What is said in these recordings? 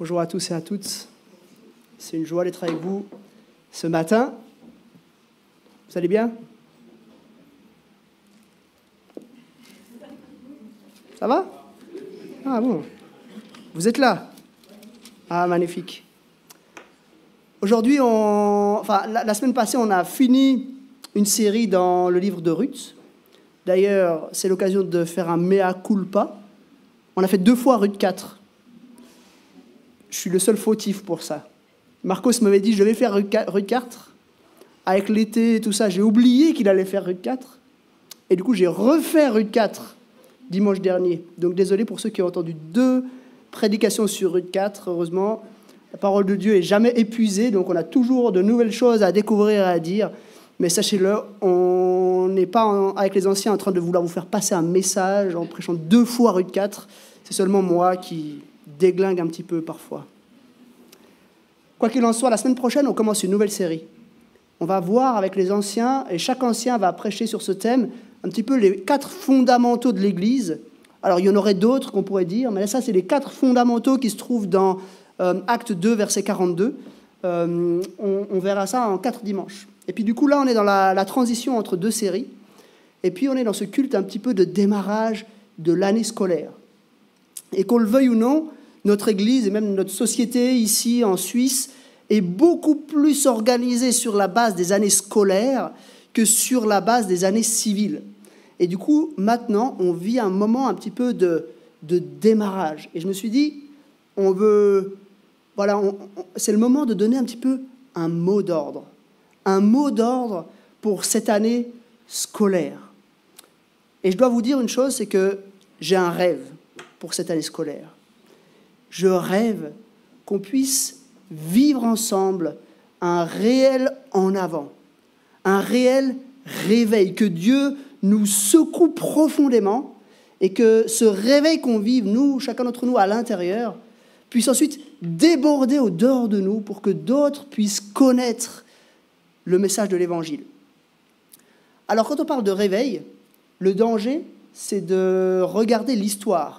Bonjour à tous et à toutes. C'est une joie d'être avec vous ce matin. Vous allez bien? Ça va? Ah bon. Vous êtes là? Ah, magnifique. Aujourd'hui, la semaine passée, on a fini une série dans le livre de Ruth. D'ailleurs, c'est l'occasion de faire un mea culpa. On a fait 2 fois Ruth 4. Je suis le seul fautif pour ça. Marcos m'avait dit, je vais faire Ruth 4. Avec l'été et tout ça, j'ai oublié qu'il allait faire Ruth 4. Et du coup, j'ai refait Ruth 4 dimanche dernier. Donc, désolé pour ceux qui ont entendu 2 prédications sur Ruth 4. Heureusement, la parole de Dieu n'est jamais épuisée. Donc, on a toujours de nouvelles choses à découvrir et à dire. Mais sachez-le, on n'est pas, avec les anciens, en train de vouloir vous faire passer un message en prêchant 2 fois Ruth 4. C'est seulement moi qui déglingue un petit peu parfois. Quoi qu'il en soit, la semaine prochaine, on commence une nouvelle série. On va voir avec les anciens, et chaque ancien va prêcher sur ce thème, un petit peu les 4 fondamentaux de l'Église. Alors, il y en aurait d'autres qu'on pourrait dire, mais ça, c'est les 4 fondamentaux qui se trouvent dans Acte 2, verset 42. On verra ça en 4 dimanches. Et puis, du coup, là, on est dans la transition entre 2 séries. Et puis, on est dans ce culte un petit peu de démarrage de l'année scolaire. Et qu'on le veuille ou non, notre Église et même notre société ici en Suisse est beaucoup plus organisée sur la base des années scolaires que sur la base des années civiles. Et du coup, maintenant, on vit un moment un petit peu de démarrage. Et je me suis dit, c'est le moment de donner un petit peu un mot d'ordre. Un mot d'ordre pour cette année scolaire. Et je dois vous dire une chose, c'est que j'ai un rêve pour cette année scolaire. Je rêve qu'on puisse vivre ensemble un réel en avant, un réel réveil, que Dieu nous secoue profondément et que ce réveil qu'on vive, nous, chacun d'entre nous à l'intérieur, puisse ensuite déborder au dehors de nous pour que d'autres puissent connaître le message de l'Évangile. Alors, quand on parle de réveil, le danger, c'est de regarder l'histoire.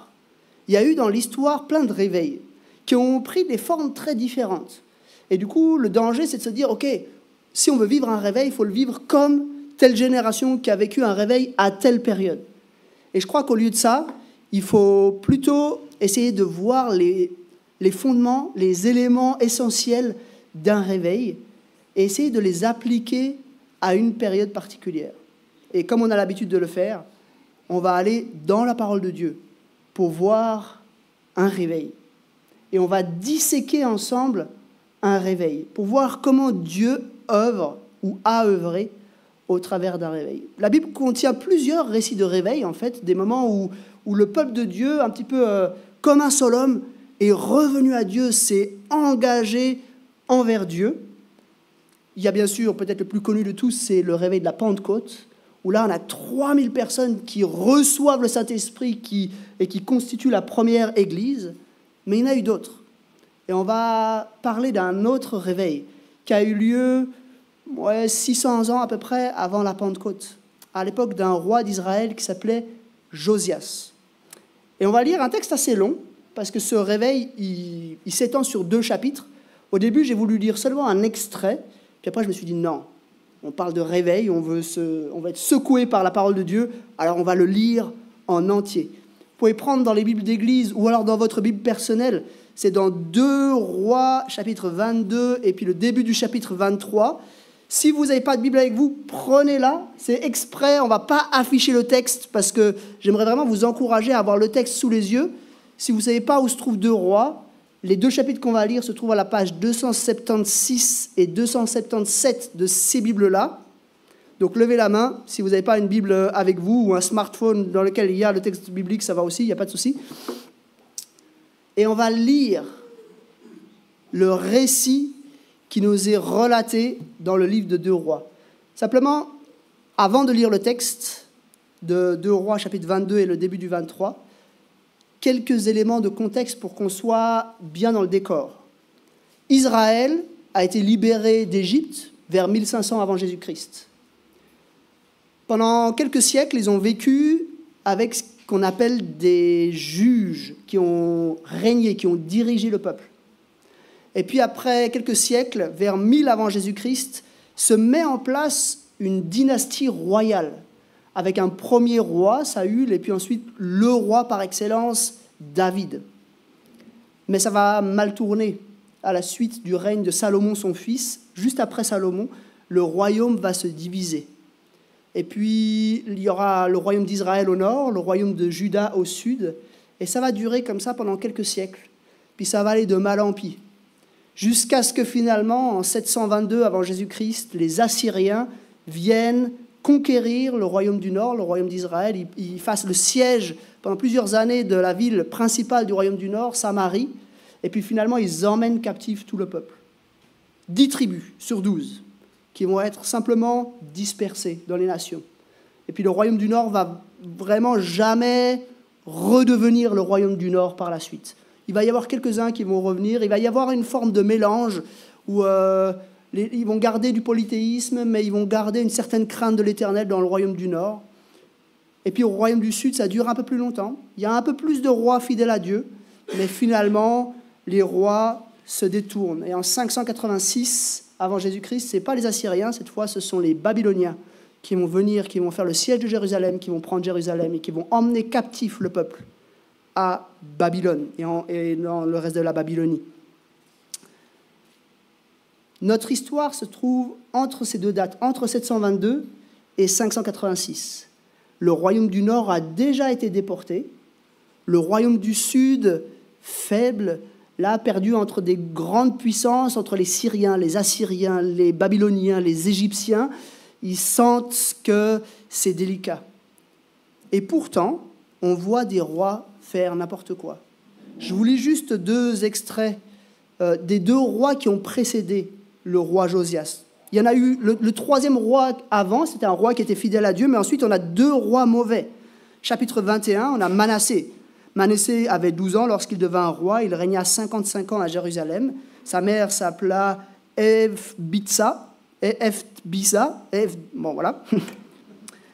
Il y a eu dans l'histoire plein de réveils qui ont pris des formes très différentes. Et du coup, le danger, c'est de se dire, OK, si on veut vivre un réveil, il faut le vivre comme telle génération qui a vécu un réveil à telle période. Et je crois qu'au lieu de ça, il faut plutôt essayer de voir les fondements, les éléments essentiels d'un réveil et essayer de les appliquer à une période particulière. Et comme on a l'habitude de le faire, on va aller dans la parole de Dieu pour voir un réveil. Et on va disséquer ensemble un réveil, pour voir comment Dieu œuvre ou a œuvré au travers d'un réveil. La Bible contient plusieurs récits de réveil, en fait, des moments où le peuple de Dieu, un petit peu comme un seul homme, est revenu à Dieu, s'est engagé envers Dieu. Il y a bien sûr, peut-être le plus connu de tous, c'est le réveil de la Pentecôte, où là, on a 3000 personnes qui reçoivent le Saint-Esprit et qui constituent la première Église, mais il y en a eu d'autres. Et on va parler d'un autre réveil qui a eu lieu 600 ans à peu près avant la Pentecôte, à l'époque d'un roi d'Israël qui s'appelait Josias. Et on va lire un texte assez long, parce que ce réveil, il s'étend sur 2 chapitres. Au début, j'ai voulu lire seulement un extrait, puis après, je me suis dit non. On parle de réveil, on va être secoué par la parole de Dieu, alors on va le lire en entier. Vous pouvez prendre dans les Bibles d'église ou alors dans votre Bible personnelle, c'est dans 2 Rois, chapitre 22, et puis le début du chapitre 23. Si vous n'avez pas de Bible avec vous, prenez-la, c'est exprès, on ne va pas afficher le texte, parce que j'aimerais vraiment vous encourager à avoir le texte sous les yeux. Si vous ne savez pas où se trouvent 2 Rois, les 2 chapitres qu'on va lire se trouvent à la page 276 et 277 de ces Bibles-là. Donc, levez la main. Si vous n'avez pas une Bible avec vous ou un smartphone dans lequel il y a le texte biblique, ça va aussi, il n'y a pas de souci. Et on va lire le récit qui nous est relaté dans le livre de 2 Rois. Simplement, avant de lire le texte de 2 Rois, chapitre 22 et le début du 23, quelques éléments de contexte pour qu'on soit bien dans le décor. Israël a été libéré d'Égypte vers 1500 avant Jésus-Christ. Pendant quelques siècles, ils ont vécu avec ce qu'on appelle des juges qui ont régné, qui ont dirigé le peuple. Et puis après quelques siècles, vers 1000 avant Jésus-Christ, se met en place une dynastie royale, avec un premier roi, Saül, et puis ensuite le roi par excellence, David. Mais ça va mal tourner à la suite du règne de Salomon, son fils. Juste après Salomon, le royaume va se diviser. Et puis, il y aura le royaume d'Israël au nord, le royaume de Juda au sud, et ça va durer comme ça pendant quelques siècles. Puis ça va aller de mal en pis, jusqu'à ce que finalement, en 722 avant Jésus-Christ, les Assyriens viennent conquérir le royaume du nord, le royaume d'Israël. Ils fassent le siège pendant plusieurs années de la ville principale du royaume du nord, Samarie, et puis finalement, ils emmènent captif tout le peuple. 10 tribus sur 12 qui vont être simplement dispersées dans les nations. Et puis le royaume du nord va vraiment jamais redevenir le royaume du nord par la suite. Il va y avoir quelques-uns qui vont revenir, il va y avoir une forme de mélange où ils vont garder du polythéisme, mais ils vont garder une certaine crainte de l'Éternel dans le royaume du nord. Et puis au royaume du sud, ça dure un peu plus longtemps. Il y a un peu plus de rois fidèles à Dieu, mais finalement, les rois se détournent. Et en 586, avant Jésus-Christ, ce n'est pas les Assyriens, cette fois, ce sont les Babyloniens qui vont venir, qui vont faire le siège de Jérusalem, qui vont prendre Jérusalem et qui vont emmener captif le peuple à Babylone et dans le reste de la Babylonie. Notre histoire se trouve entre ces deux dates, entre 722 et 586. Le royaume du nord a déjà été déporté. Le royaume du sud, faible, là, perdu entre des grandes puissances, entre les Syriens, les Assyriens, les Babyloniens, les Égyptiens. Ils sentent que c'est délicat. Et pourtant, on voit des rois faire n'importe quoi. Je vous lis juste 2 extraits des 2 rois qui ont précédé le roi Josias. Il y en a eu le 3e roi avant, c'était un roi qui était fidèle à Dieu, mais ensuite on a 2 rois mauvais. Chapitre 21, on a Manassé. Manassé avait 12 ans lorsqu'il devint roi, il régna 55 ans à Jérusalem. Sa mère s'appela Ephbitsa, bon voilà.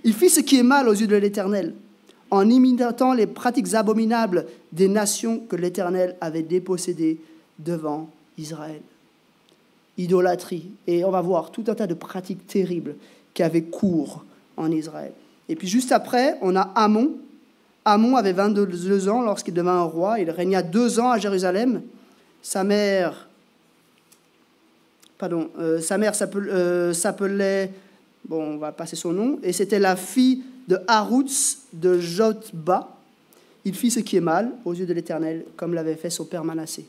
Il fit ce qui est mal aux yeux de l'Éternel, en imitant les pratiques abominables des nations que l'Éternel avait dépossédées devant Israël. Idolâtrie, et on va voir tout un tas de pratiques terribles qui avaient cours en Israël. Et puis juste après, on a Amon. Amon avait 22 ans lorsqu'il devint roi. Il régna 2 ans à Jérusalem. Sa mère s'appelait, bon, on va passer son nom, et c'était la fille de Harouts de Jotba. Il fit ce qui est mal aux yeux de l'Éternel, comme l'avait fait son père Manassé.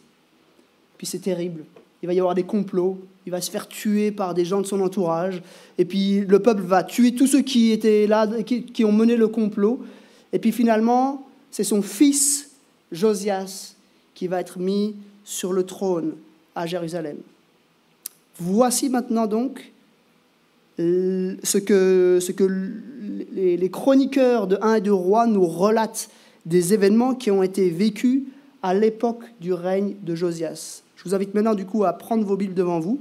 Puis c'est terrible. Il va y avoir des complots, il va se faire tuer par des gens de son entourage, et puis le peuple va tuer tous ceux qui étaient là, qui ont mené le complot. Et puis finalement, c'est son fils, Josias, qui va être mis sur le trône à Jérusalem. Voici maintenant donc ce que les chroniqueurs de 1 et 2 rois nous relatent des événements qui ont été vécus à l'époque du règne de Josias. Je vous invite maintenant du coup à prendre vos Bibles devant vous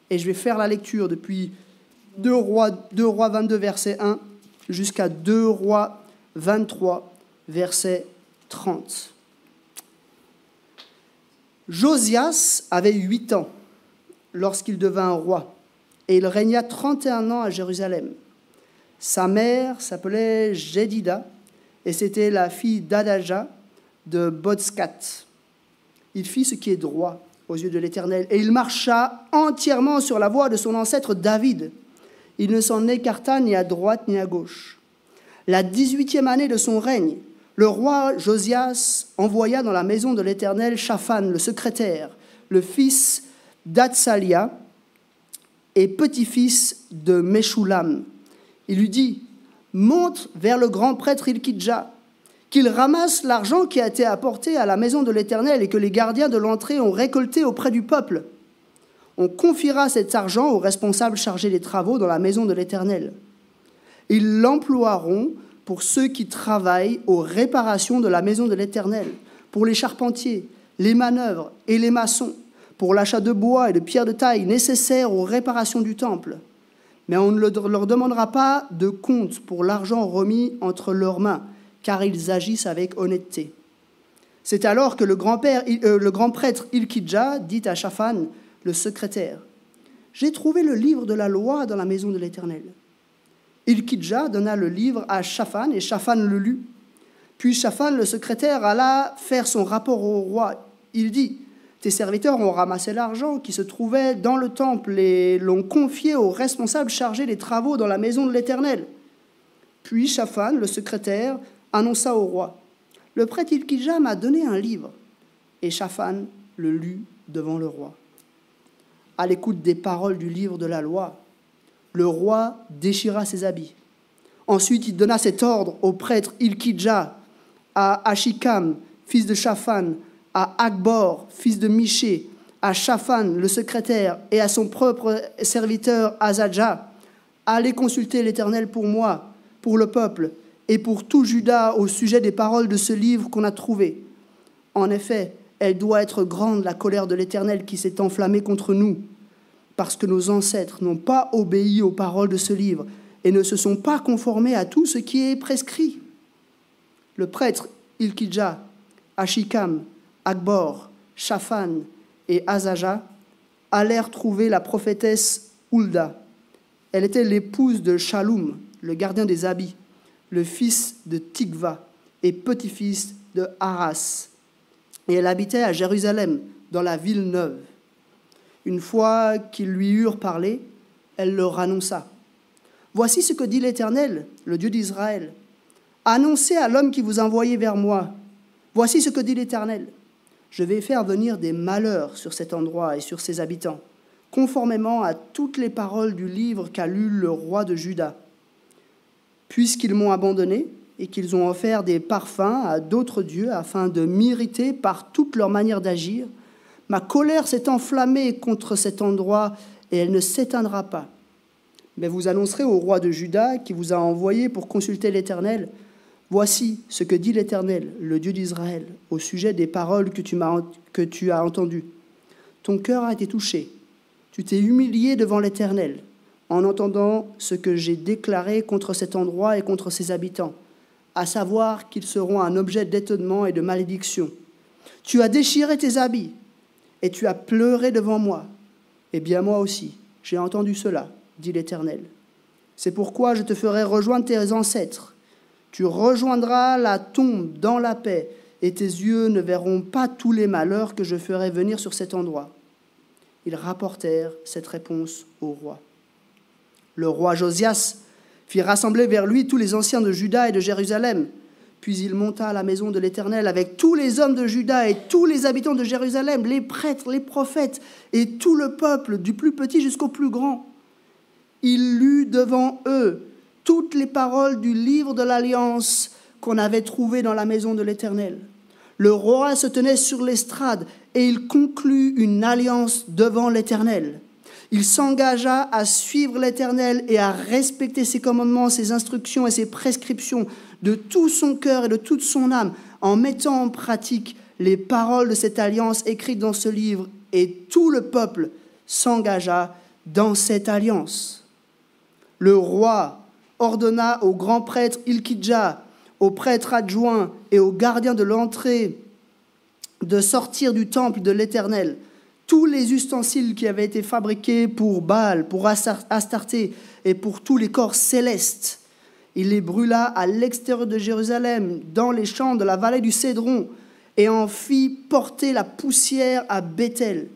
et je vais faire la lecture depuis 2 rois 22, verset 1 jusqu'à 2 rois 23, verset 30. Josias avait 8 ans lorsqu'il devint roi, et il régna 31 ans à Jérusalem. Sa mère s'appelait Jédida, et c'était la fille d'Adaja de Botskat. Il fit ce qui est droit aux yeux de l'Éternel, et il marcha entièrement sur la voie de son ancêtre David. Il ne s'en écarta ni à droite ni à gauche. La 18e année de son règne, le roi Josias envoya dans la maison de l'Éternel Shaphan, le secrétaire, le fils d'Atsalia et petit-fils de Meshulam. Il lui dit « Monte vers le grand prêtre Hilkidja, qu'il ramasse l'argent qui a été apporté à la maison de l'Éternel et que les gardiens de l'entrée ont récolté auprès du peuple. On confiera cet argent aux responsables chargés des travaux dans la maison de l'Éternel. Ils l'emploieront pour ceux qui travaillent aux réparations de la maison de l'Éternel, pour les charpentiers, les manœuvres et les maçons, pour l'achat de bois et de pierres de taille nécessaires aux réparations du temple. Mais on ne leur demandera pas de compte pour l'argent remis entre leurs mains, car ils agissent avec honnêteté. C'est alors que le grand prêtre Hilkidja dit à Shaphan, le secrétaire, « J'ai trouvé le livre de la loi dans la maison de l'Éternel. » Hilkidja donna le livre à Shaphan, et Shaphan le lut. Puis Shaphan, le secrétaire, alla faire son rapport au roi. Il dit, « Tes serviteurs ont ramassé l'argent qui se trouvait dans le temple et l'ont confié aux responsables chargés des travaux dans la maison de l'Éternel. » Puis Shaphan, le secrétaire, annonça au roi, « Le prêtre Hilkidja m'a donné un livre. » Et Shaphan le lut devant le roi. À l'écoute des paroles du livre de la loi, le roi déchira ses habits. Ensuite, il donna cet ordre au prêtre Hilkidja, à Achikam, fils de Shaphan, à Akbor, fils de Miché, à Shaphan, le secrétaire, et à son propre serviteur Azadja, « Allez consulter l'Éternel pour moi, pour le peuple, et pour tout Juda au sujet des paroles de ce livre qu'on a trouvé. En effet, elle doit être grande, la colère de l'Éternel qui s'est enflammée contre nous, parce que nos ancêtres n'ont pas obéi aux paroles de ce livre et ne se sont pas conformés à tout ce qui est prescrit. » Le prêtre Hilkidja, Achikam, Akbor, Shaphan et Azadja allèrent trouver la prophétesse Hulda. Elle était l'épouse de Shallum, le gardien des habits, le fils de Tikva et petit-fils de Haras. Et elle habitait à Jérusalem, dans la ville neuve. Une fois qu'ils lui eurent parlé, elle leur annonça, « Voici ce que dit l'Éternel, le Dieu d'Israël. Annoncez à l'homme qui vous a envoyé vers moi. Voici ce que dit l'Éternel. Je vais faire venir des malheurs sur cet endroit et sur ses habitants, conformément à toutes les paroles du livre qu'a lu le roi de Juda. Puisqu'ils m'ont abandonné et qu'ils ont offert des parfums à d'autres dieux afin de m'irriter par toute leur manière d'agir, ma colère s'est enflammée contre cet endroit et elle ne s'éteindra pas. Mais vous annoncerez au roi de Juda qui vous a envoyé pour consulter l'Éternel, « Voici ce que dit l'Éternel, le Dieu d'Israël, au sujet des paroles que tu as entendues. Ton cœur a été touché, tu t'es humilié devant l'Éternel, en entendant ce que j'ai déclaré contre cet endroit et contre ses habitants, à savoir qu'ils seront un objet d'étonnement et de malédiction. Tu as déchiré tes habits, et tu as pleuré devant moi. Eh bien moi aussi, j'ai entendu cela, dit l'Éternel. C'est pourquoi je te ferai rejoindre tes ancêtres. Tu rejoindras la tombe dans la paix, et tes yeux ne verront pas tous les malheurs que je ferai venir sur cet endroit. » Ils rapportèrent cette réponse au roi. Le roi Josias fit rassembler vers lui tous les anciens de Juda et de Jérusalem. Puis il monta à la maison de l'Éternel avec tous les hommes de Juda et tous les habitants de Jérusalem, les prêtres, les prophètes et tout le peuple, du plus petit jusqu'au plus grand. Il lut devant eux toutes les paroles du livre de l'Alliance qu'on avait trouvé dans la maison de l'Éternel. Le roi se tenait sur l'estrade et il conclut une alliance devant l'Éternel. Il s'engagea à suivre l'Éternel et à respecter ses commandements, ses instructions et ses prescriptions de tout son cœur et de toute son âme, en mettant en pratique les paroles de cette alliance écrites dans ce livre. Et tout le peuple s'engagea dans cette alliance. Le roi ordonna au grand prêtre Hilkidja, au prêtre adjoint et aux gardiens de l'entrée de sortir du temple de l'Éternel tous les ustensiles qui avaient été fabriqués pour Baal, pour Astarté et pour tous les corps célestes. Il les brûla à l'extérieur de Jérusalem, dans les champs de la vallée du Cédron, et en fit porter la poussière à Béthel.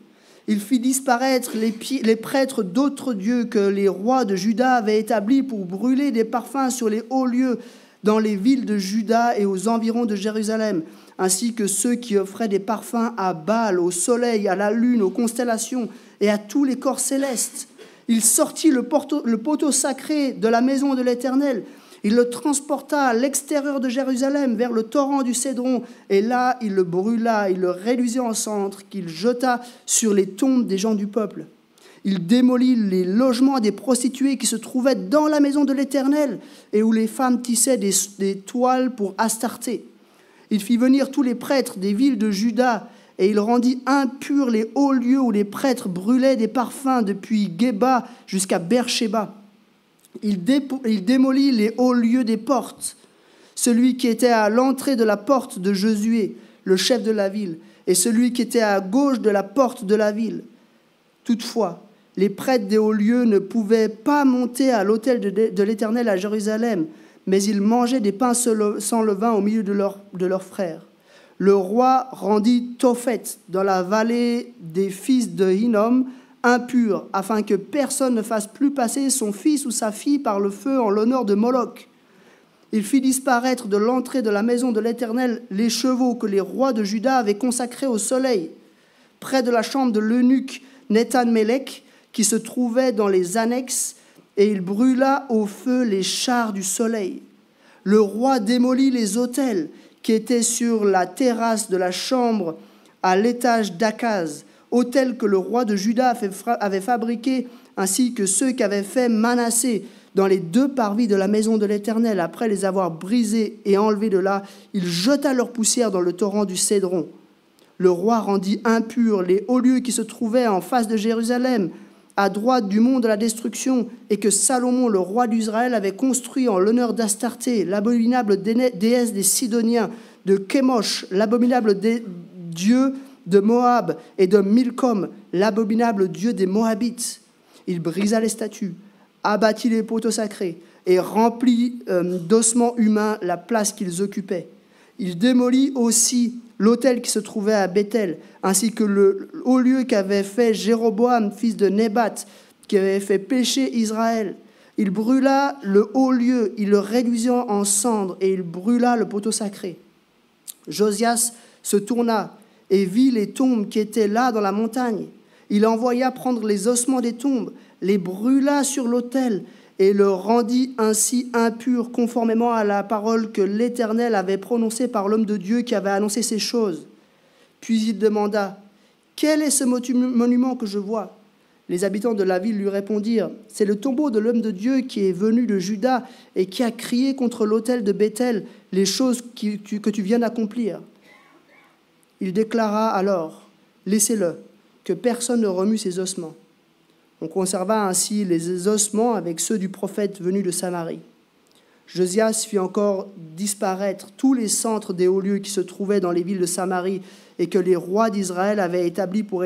Il fit disparaître les prêtres d'autres dieux que les rois de Juda avaient établis pour brûler des parfums sur les hauts lieux dans les villes de Juda et aux environs de Jérusalem, ainsi que ceux qui offraient des parfums à Baal, au soleil, à la lune, aux constellations et à tous les corps célestes. Il sortit le poteau sacré de la maison de l'Éternel. Il le transporta à l'extérieur de Jérusalem, vers le torrent du Cédron, et là, il le brûla, il le réduisit en cendres, qu'il jeta sur les tombes des gens du peuple. Il démolit les logements des prostituées qui se trouvaient dans la maison de l'Éternel, et où les femmes tissaient des toiles pour Astarté. Il fit venir tous les prêtres des villes de Juda, et il rendit impurs les hauts lieux où les prêtres brûlaient des parfums depuis Géba jusqu'à Beersheba. Il démolit les hauts lieux des portes. Celui qui était à l'entrée de la porte de Josué, le chef de la ville, et celui qui était à gauche de la porte de la ville. Toutefois, les prêtres des hauts lieux ne pouvaient pas monter à l'autel de l'Éternel à Jérusalem, mais ils mangeaient des pains sans levain au milieu de leurs frères. Le roi rendit Tophet dans la vallée des fils de Hinnom impur, afin que personne ne fasse plus passer son fils ou sa fille par le feu en l'honneur de Moloch. Il fit disparaître de l'entrée de la maison de l'Éternel les chevaux que les rois de Juda avaient consacrés au soleil, près de la chambre de l'eunuque Nethan-Mélec, qui se trouvait dans les annexes, et il brûla au feu les chars du soleil. Le roi démolit les autels qui étaient sur la terrasse de la chambre à l'étage d'Akaz, autels que le roi de Juda avait fabriqués, ainsi que ceux qu'avait fait Manassé dans les 2 parvis de la maison de l'Éternel. Après les avoir brisés et enlevés de là, il jeta leur poussière dans le torrent du Cédron. Le roi rendit impurs les hauts lieux qui se trouvaient en face de Jérusalem, à droite du mont de la destruction, et que Salomon, le roi d'Israël, avait construit en l'honneur d'Astarté, l'abominable déesse des Sidoniens, de Kémosh, l'abominable dieu de Moab, et de Milcom, l'abominable dieu des Moabites. Il brisa les statues, abattit les poteaux sacrés, et remplit d'ossements humains la place qu'ils occupaient. Il démolit aussi l'autel qui se trouvait à Béthel, ainsi que le haut lieu qu'avait fait Jéroboam, fils de Nébat, qui avait fait pécher Israël. Il brûla le haut lieu, il le réduisit en cendres, et il brûla le poteau sacré. Josias se tourna et vit les tombes qui étaient là dans la montagne. Il envoya prendre les ossements des tombes, les brûla sur l'autel, et le rendit ainsi impur, conformément à la parole que l'Éternel avait prononcée par l'homme de Dieu qui avait annoncé ces choses. Puis il demanda, « Quel est ce monument que je vois ?» Les habitants de la ville lui répondirent, « C'est le tombeau de l'homme de Dieu qui est venu de Juda et qui a crié contre l'autel de Béthel les choses que tu viens d'accomplir. » Il déclara alors, « Laissez-le, que personne ne remue ses ossements. » On conserva ainsi les ossements avec ceux du prophète venu de Samarie. Josias fit encore disparaître tous les centres des hauts lieux qui se trouvaient dans les villes de Samarie et que les rois d'Israël avaient établis pour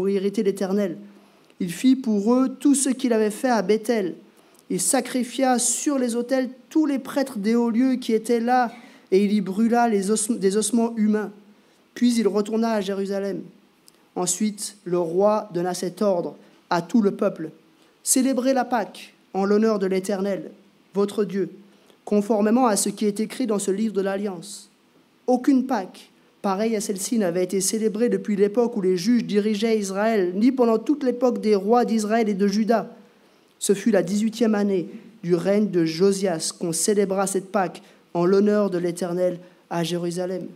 hériter l'Éternel. Il fit pour eux tout ce qu'il avait fait à Béthel. Il sacrifia sur les autels tous les prêtres des hauts lieux qui étaient là, et il y brûla des ossements humains. Puis il retourna à Jérusalem. Ensuite, le roi donna cet ordre à tout le peuple: célébrez la Pâque en l'honneur de l'Éternel, votre Dieu, conformément à ce qui est écrit dans ce livre de l'Alliance. Aucune Pâque pareille à celle-ci n'avait été célébrée depuis l'époque où les juges dirigeaient Israël, ni pendant toute l'époque des rois d'Israël et de Juda. Ce fut la 18e année du règne de Josias qu'on célébra cette Pâque en l'honneur de l'Éternel à Jérusalem.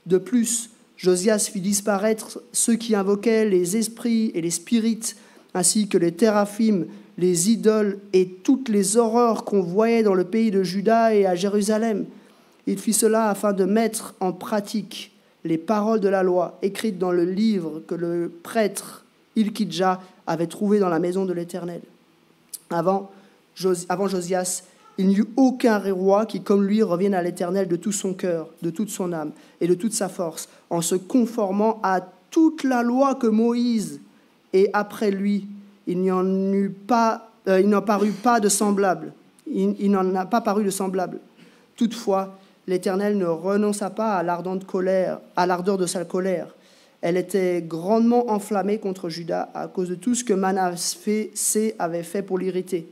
De plus, Josias fit disparaître ceux qui invoquaient les esprits et les spirites, ainsi que les téraphim, les idoles et toutes les horreurs qu'on voyait dans le pays de Juda et à Jérusalem. Il fit cela afin de mettre en pratique les paroles de la loi écrites dans le livre que le prêtre Hilkidja avait trouvé dans la maison de l'Éternel. Avant Josias, il n'y eut aucun roi qui, comme lui, revienne à l'Éternel de tout son cœur, de toute son âme et de toute sa force, en se conformant à toute la loi que Moïse, et après lui, il n'en parut pas de semblable. Il n'en a pas paru de semblable. Toutefois, l'Éternel ne renonça pas à l'ardeur de sa colère. Elle était grandement enflammée contre Juda à cause de tout ce que Manassé avait fait pour l'irriter.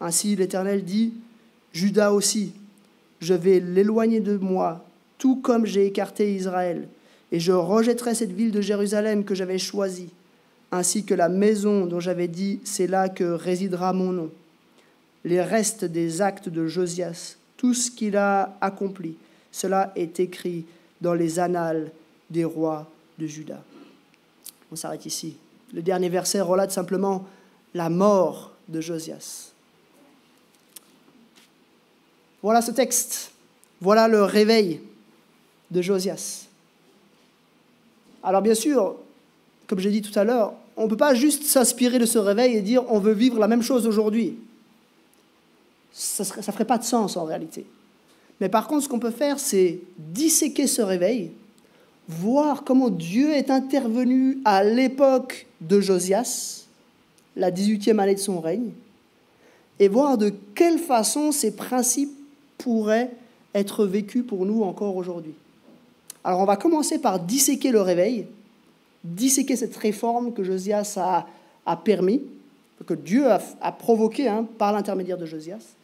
Ainsi, l'Éternel dit, « Juda aussi, je vais l'éloigner de moi, tout comme j'ai écarté Israël, et je rejetterai cette ville de Jérusalem que j'avais choisie, ainsi que la maison dont j'avais dit, c'est là que résidera mon nom. » Les restes des actes de Josias, tout ce qu'il a accompli, cela est écrit dans les annales des rois de Juda. On s'arrête ici. Le dernier verset relate simplement la mort de Josias. Voilà ce texte. Voilà le réveil de Josias. Alors bien sûr, comme j'ai dit tout à l'heure, on ne peut pas juste s'inspirer de ce réveil et dire on veut vivre la même chose aujourd'hui. Ça ne ferait pas de sens en réalité. Mais par contre, ce qu'on peut faire, c'est disséquer ce réveil voir comment Dieu est intervenu à l'époque de Josias, la 18e année de son règne, et voir de quelle façon ces principes pourraient être vécus pour nous encore aujourd'hui. Alors on va commencer par disséquer le réveil, disséquer cette réforme que Josias a permis, que Dieu a provoqué par l'intermédiaire de Josias.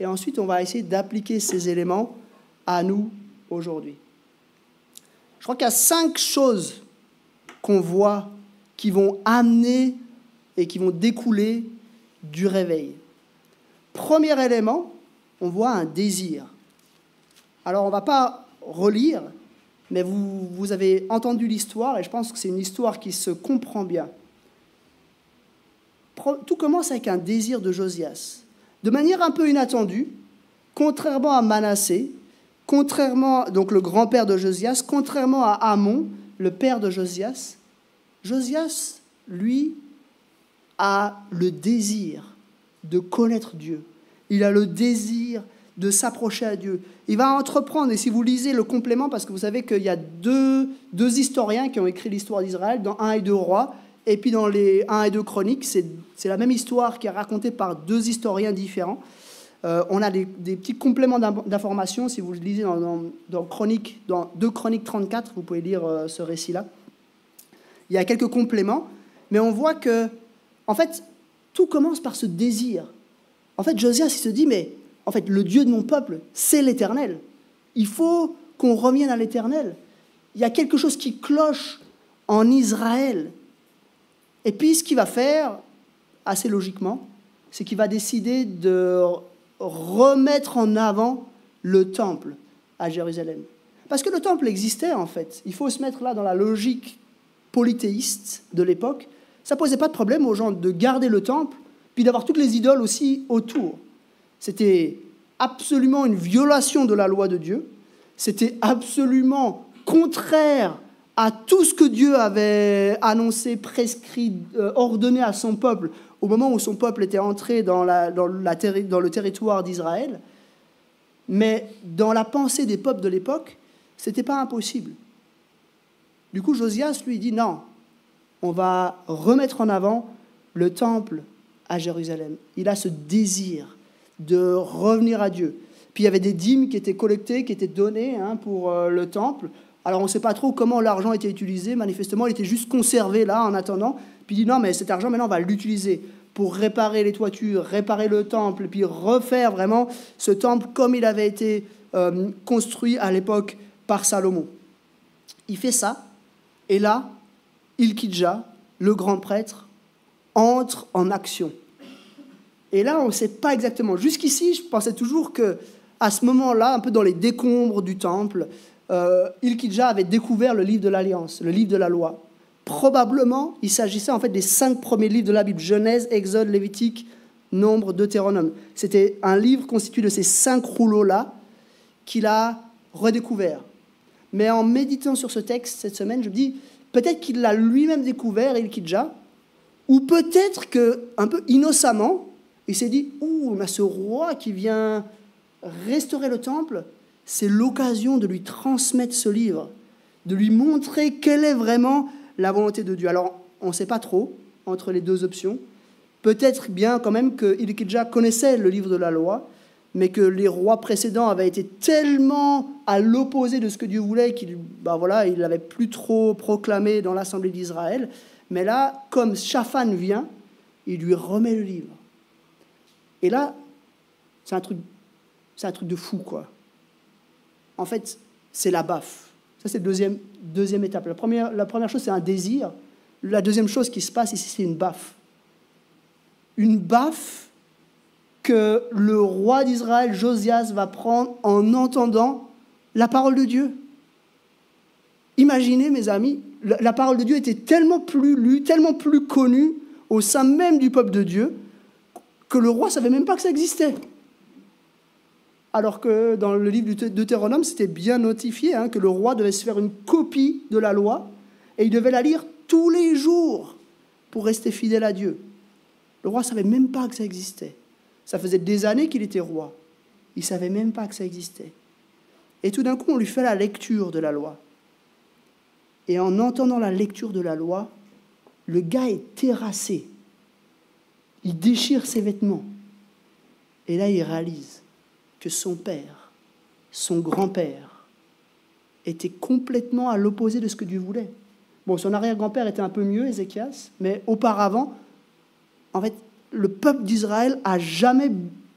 Et ensuite, on va essayer d'appliquer ces éléments à nous aujourd'hui. Je crois qu'il y a 5 choses qu'on voit qui vont amener et qui vont découler du réveil. Premier élément, on voit un désir. Alors, on ne va pas relire, mais vous avez entendu l'histoire, et je pense que c'est une histoire qui se comprend bien. Tout commence avec un désir de Josias. De manière un peu inattendue, contrairement à Manassé, donc le grand-père de Josias, contrairement à Amon, le père de Josias, Josias, lui, a le désir de connaître Dieu. Il a le désir de s'approcher à Dieu. Il va entreprendre, et si vous lisez le complément, parce que vous savez qu'il y a deux historiens qui ont écrit l'histoire d'Israël, dans 1 et 2 Rois, et puis dans les 1 et 2 Chroniques, c'est la même histoire qui est racontée par 2 historiens différents. On a des petits compléments d'informations, si vous le lisez dans Chroniques, dans 2 Chroniques 34, vous pouvez lire ce récit-là. Il y a quelques compléments, mais on voit que, en fait, tout commence par ce désir. En fait, Josias, il se dit, mais en fait, le Dieu de mon peuple, c'est l'Éternel. Il faut qu'on revienne à l'Éternel. Il y a quelque chose qui cloche en Israël. Et puis, ce qu'il va faire, assez logiquement, c'est qu'il va décider de remettre en avant le temple à Jérusalem. Parce que le temple existait, en fait. Il faut se mettre là dans la logique polythéiste de l'époque. Ça ne posait pas de problème aux gens de garder le temple, puis d'avoir toutes les idoles aussi autour. C'était absolument une violation de la loi de Dieu. C'était absolument contraire à tout ce que Dieu avait annoncé, prescrit, ordonné à son peuple au moment où son peuple était entré dans le territoire d'Israël. Mais dans la pensée des peuples de l'époque, ce n'était pas impossible. Du coup, Josias lui dit non, on va remettre en avant le temple à Jérusalem. Il a ce désir de revenir à Dieu. Puis il y avait des dîmes qui étaient collectées, qui étaient données pour le temple. Alors on ne sait pas trop comment l'argent était utilisé. Manifestement, il était juste conservé là en attendant. Puis il dit non, mais cet argent, maintenant, on va l'utiliser pour réparer les toitures, réparer le temple, puis refaire vraiment ce temple comme il avait été construit à l'époque par Salomon. Il fait ça, et là, Hilkidja, le grand prêtre, entre en action. Et là, on ne sait pas exactement. Jusqu'ici, je pensais toujours qu'à ce moment-là, un peu dans les décombres du temple, Hilkidja avait découvert le livre de l'Alliance, le livre de la loi. Probablement, il s'agissait en fait des 5 premiers livres de la Bible, Genèse, Exode, Lévitique, Nombre, Deutéronome. C'était un livre constitué de ces 5 rouleaux-là qu'il a redécouvert. Mais en méditant sur ce texte cette semaine, je me dis, peut-être qu'il l'a lui-même découvert, Hilkidja, ou peut-être qu'un peu innocemment, il s'est dit, ouh, mais ce roi qui vient restaurer le temple, c'est l'occasion de lui transmettre ce livre, de lui montrer quelle est vraiment la volonté de Dieu. Alors, on ne sait pas trop entre les 2 options. Peut-être bien quand même que Hilkidja connaissait le livre de la loi, mais que les rois précédents avaient été tellement à l'opposé de ce que Dieu voulait qu'il il l'avait plus trop proclamé dans l'Assemblée d'Israël. Mais là, comme Shaphan vient, il lui remet le livre. Et là, c'est un truc de fou, quoi. En fait, c'est la baffe. Ça, c'est la deuxième étape. La première chose, c'est un désir. La deuxième chose qui se passe ici, c'est une baffe. Une baffe que le roi d'Israël, Josias, va prendre en entendant la parole de Dieu. Imaginez, mes amis, la parole de Dieu était tellement plus lue, tellement plus connue au sein même du peuple de Dieu, que le roi ne savait même pas que ça existait. Alors que dans le livre du Deutéronome, c'était bien notifié que le roi devait se faire une copie de la loi et il devait la lire tous les jours pour rester fidèle à Dieu. Le roi ne savait même pas que ça existait. Ça faisait des années qu'il était roi. Il ne savait même pas que ça existait. Et tout d'un coup, on lui fait la lecture de la loi. Et en entendant la lecture de la loi, le gars est terrassé. Il déchire ses vêtements. Et là, il réalise que son père, son grand-père, était complètement à l'opposé de ce que Dieu voulait. Bon, son arrière-grand-père était un peu mieux, Ézéchias, mais auparavant, en fait, le peuple d'Israël a jamais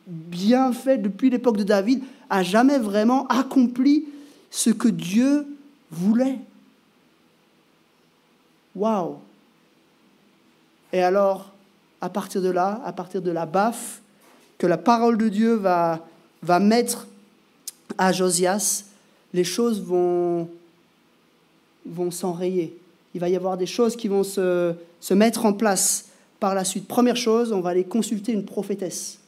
bien fait, depuis l'époque de David, a jamais vraiment accompli ce que Dieu voulait. Waouh! Et alors, à partir de là, à partir de la baffe que la parole de Dieu va mettre à Josias, les choses vont s'enrayer. Il va y avoir des choses qui vont se mettre en place par la suite. Première chose, on va aller consulter une prophétesse.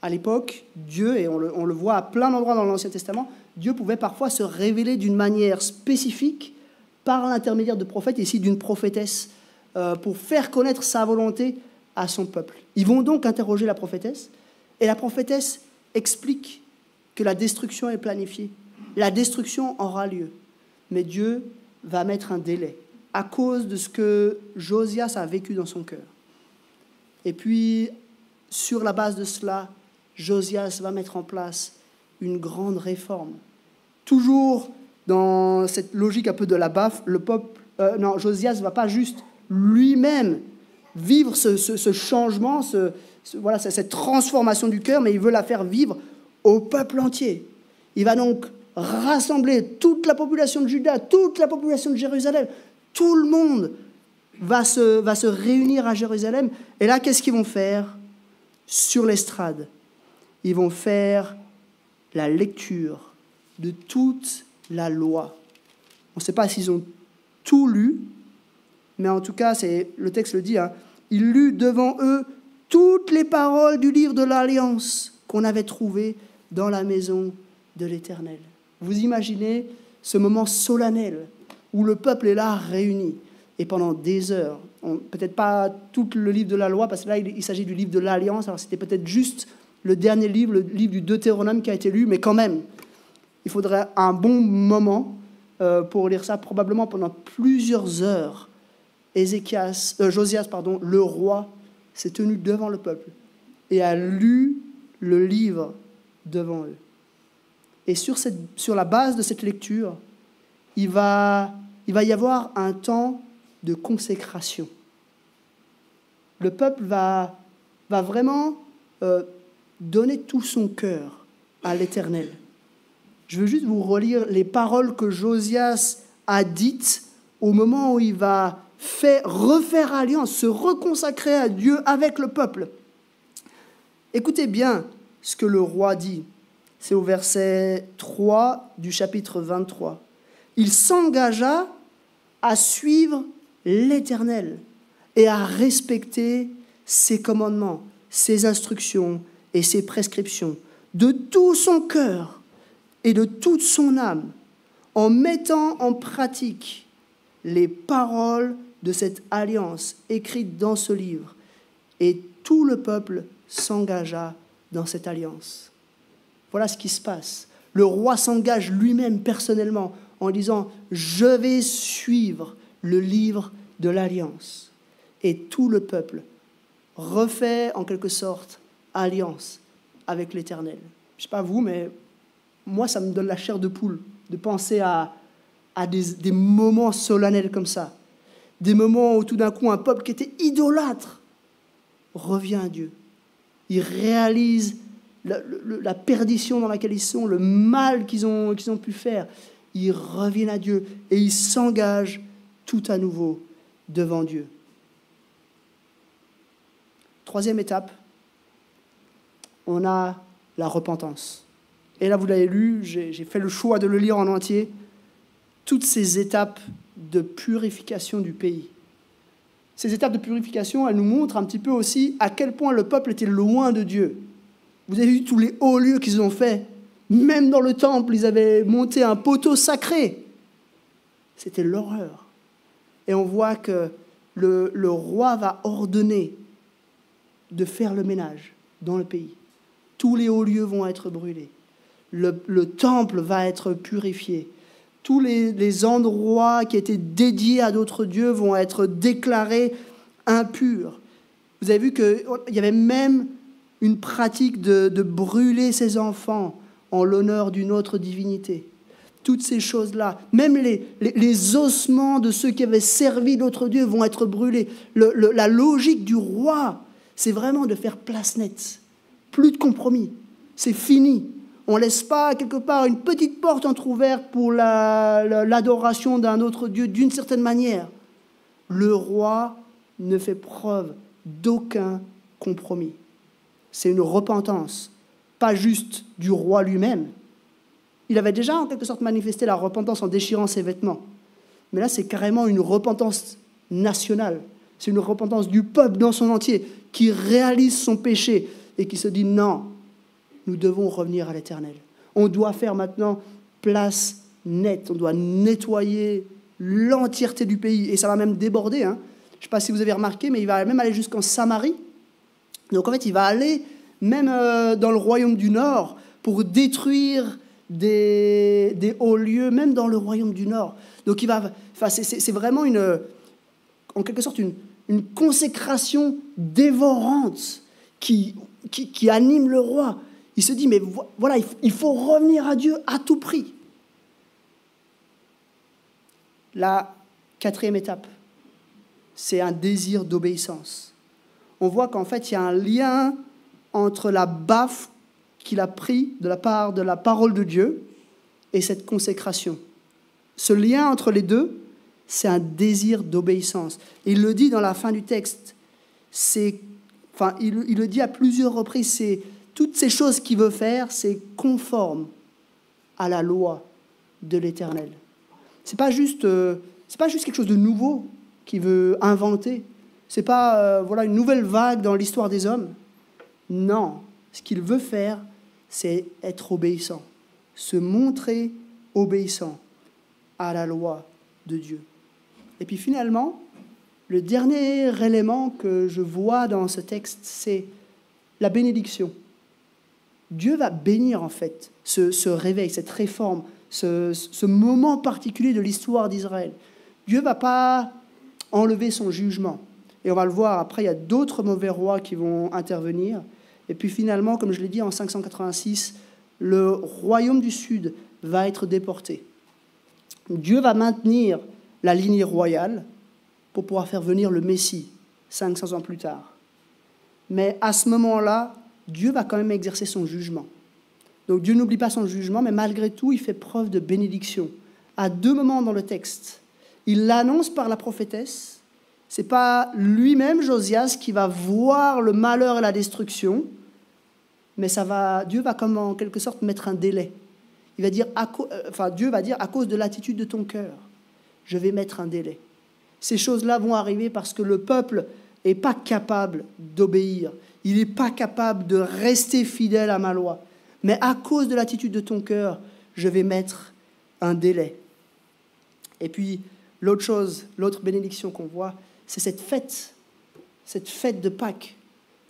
À l'époque, Dieu, et on le voit à plein d'endroits dans l'Ancien Testament, Dieu pouvait parfois se révéler d'une manière spécifique par l'intermédiaire de prophètes, ici d'une prophétesse, pour faire connaître sa volonté à son peuple. Ils vont donc interroger la prophétesse, et la prophétesse explique que la destruction est planifiée. La destruction aura lieu, mais Dieu va mettre un délai à cause de ce que Josias a vécu dans son cœur. Et puis, sur la base de cela, Josias va mettre en place une grande réforme. Toujours dans cette logique un peu de la baffe, Josias ne va pas juste lui-même vivre ce changement, cette transformation du cœur, mais il veut la faire vivre au peuple entier. Il va donc rassembler toute la population de Juda, toute la population de Jérusalem. Tout le monde va se réunir à Jérusalem. Et là, qu'est-ce qu'ils vont faire sur l'estrade? Ils vont faire la lecture de toute la loi. On ne sait pas s'ils ont tout lu, mais en tout cas, le texte le dit, il lut devant eux toutes les paroles du livre de l'Alliance qu'on avait trouvé dans la maison de l'Éternel. Vous imaginez ce moment solennel où le peuple est là réuni, et pendant des heures, peut-être pas tout le livre de la loi, parce que là, il s'agit du livre de l'Alliance, alors c'était peut-être juste le dernier livre, le livre du Deutéronome qui a été lu, mais quand même, il faudrait un bon moment pour lire ça, probablement pendant plusieurs heures. Josias, le roi, s'est tenu devant le peuple et a lu le livre devant eux. Et sur la base de cette lecture, il va y avoir un temps de consécration. Le peuple va vraiment donner tout son cœur à l'Éternel. Je veux juste vous relire les paroles que Josias a dites au moment où il va refaire alliance, se reconsacrer à Dieu avec le peuple. Écoutez bien ce que le roi dit. C'est au verset 3 du chapitre 23. Il s'engagea à suivre l'Éternel et à respecter ses commandements, ses instructions et ses prescriptions de tout son cœur et de toute son âme, en mettant en pratique les paroles de cette alliance écrite dans ce livre. Et tout le peuple s'engagea dans cette alliance. Voilà ce qui se passe. Le roi s'engage lui-même personnellement en disant « Je vais suivre le livre de l'alliance ». Et tout le peuple refait en quelque sorte alliance avec l'Éternel. Je ne sais pas vous, mais moi, ça me donne la chair de poule de penser à des moments solennels comme ça. Des moments où tout d'un coup, un peuple qui était idolâtre revient à Dieu. Il réalise la perdition dans laquelle ils sont, le mal qu'ils ont pu faire. Ils reviennent à Dieu et ils s'engagent tout à nouveau devant Dieu. Troisième étape, on a la repentance. Et là, vous l'avez lu, j'ai fait le choix de le lire en entier. Toutes ces étapes de purification du pays. Ces étapes de purification, elles nous montrent un petit peu aussi à quel point le peuple était loin de Dieu. Vous avez vu tous les hauts lieux qu'ils ont faits. Même dans le temple, ils avaient monté un poteau sacré. C'était l'horreur. Et on voit que le roi va ordonner de faire le ménage dans le pays. Tous les hauts lieux vont être brûlés. Le temple va être purifié. Tous les endroits qui étaient dédiés à d'autres dieux vont être déclarés impurs. Vous avez vu qu'il y avait même une pratique de brûler ses enfants en l'honneur d'une autre divinité. Toutes ces choses-là, même les ossements de ceux qui avaient servi d'autres dieux vont être brûlés. La logique du roi, c'est vraiment de faire place nette. Plus de compromis. C'est fini. On ne laisse pas quelque part une petite porte entrouverte pour l'adoration d'un autre Dieu d'une certaine manière. Le roi ne fait preuve d'aucun compromis. C'est une repentance, pas juste du roi lui-même. Il avait déjà en quelque sorte manifesté la repentance en déchirant ses vêtements. Mais là, c'est carrément une repentance nationale. C'est une repentance du peuple dans son entier qui réalise son péché et qui se dit non, nous devons revenir à l'Éternel. On doit faire maintenant place nette. On doit nettoyer l'entièreté du pays. Et ça va même déborder. Je ne sais pas si vous avez remarqué, mais il va même aller jusqu'en Samarie. Donc en fait, il va aller même dans le royaume du Nord pour détruire des hauts lieux, même dans le royaume du Nord. Donc c'est vraiment en quelque sorte une consécration dévorante qui anime le roi. Il se dit, mais voilà, il faut revenir à Dieu à tout prix. La 4e étape, c'est un désir d'obéissance. On voit qu'en fait, il y a un lien entre la baffe qu'il a pris de la part de la parole de Dieu et cette consécration. Ce lien entre les deux, c'est un désir d'obéissance. Et il le dit dans la fin du texte. Il le dit à plusieurs reprises, c'est toutes ces choses qu'il veut faire, c'est conforme à la loi de l'Éternel. C'est pas juste quelque chose de nouveau qu'il veut inventer. C'est pas une nouvelle vague dans l'histoire des hommes. Non, ce qu'il veut faire, c'est être obéissant, se montrer obéissant à la loi de Dieu. Et puis finalement, le dernier élément que je vois dans ce texte, c'est la bénédiction. Dieu va bénir en fait ce réveil, cette réforme, ce moment particulier de l'histoire d'Israël. Dieu ne va pas enlever son jugement. Et on va le voir après, il y a d'autres mauvais rois qui vont intervenir. Et puis finalement, comme je l'ai dit, en 586, le royaume du Sud va être déporté. Dieu va maintenir la lignée royale pour pouvoir faire venir le Messie 500 ans plus tard. Mais à ce moment-là, Dieu va quand même exercer son jugement. Donc Dieu n'oublie pas son jugement, mais malgré tout, il fait preuve de bénédiction. À 2 moments dans le texte, il l'annonce par la prophétesse. Ce n'est pas lui-même, Josias, qui va voir le malheur et la destruction, mais Dieu va comme en quelque sorte mettre un délai. Dieu va dire, à cause de l'attitude de ton cœur, je vais mettre un délai. Ces choses-là vont arriver parce que le peuple n'est pas capable d'obéir. Il n'est pas capable de rester fidèle à ma loi. Mais à cause de l'attitude de ton cœur, je vais mettre un délai. Et puis, l'autre bénédiction qu'on voit, c'est cette fête de Pâques.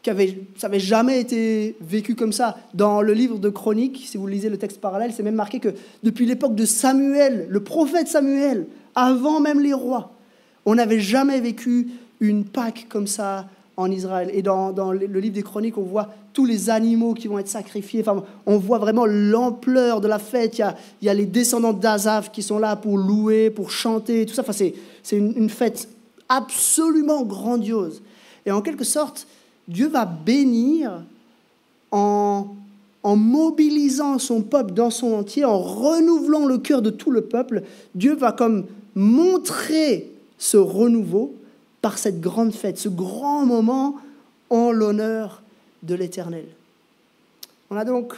Ça n'avait jamais été vécu comme ça. Dans le livre de Chroniques, si vous lisez le texte parallèle, c'est même marqué que depuis l'époque de Samuel, le prophète Samuel, avant même les rois, on n'avait jamais vécu une Pâque comme ça en Israël. Et dans le livre des Chroniques, on voit tous les animaux qui vont être sacrifiés. Enfin, on voit vraiment l'ampleur de la fête. Il y a les descendants d'Asaph qui sont là pour louer, pour chanter, tout ça. Enfin, c'est une fête absolument grandiose. Et en quelque sorte, Dieu va bénir en mobilisant son peuple dans son entier, en renouvelant le cœur de tout le peuple. Dieu va comme montrer ce renouveau par cette grande fête, ce grand moment en l'honneur de l'Éternel. On a donc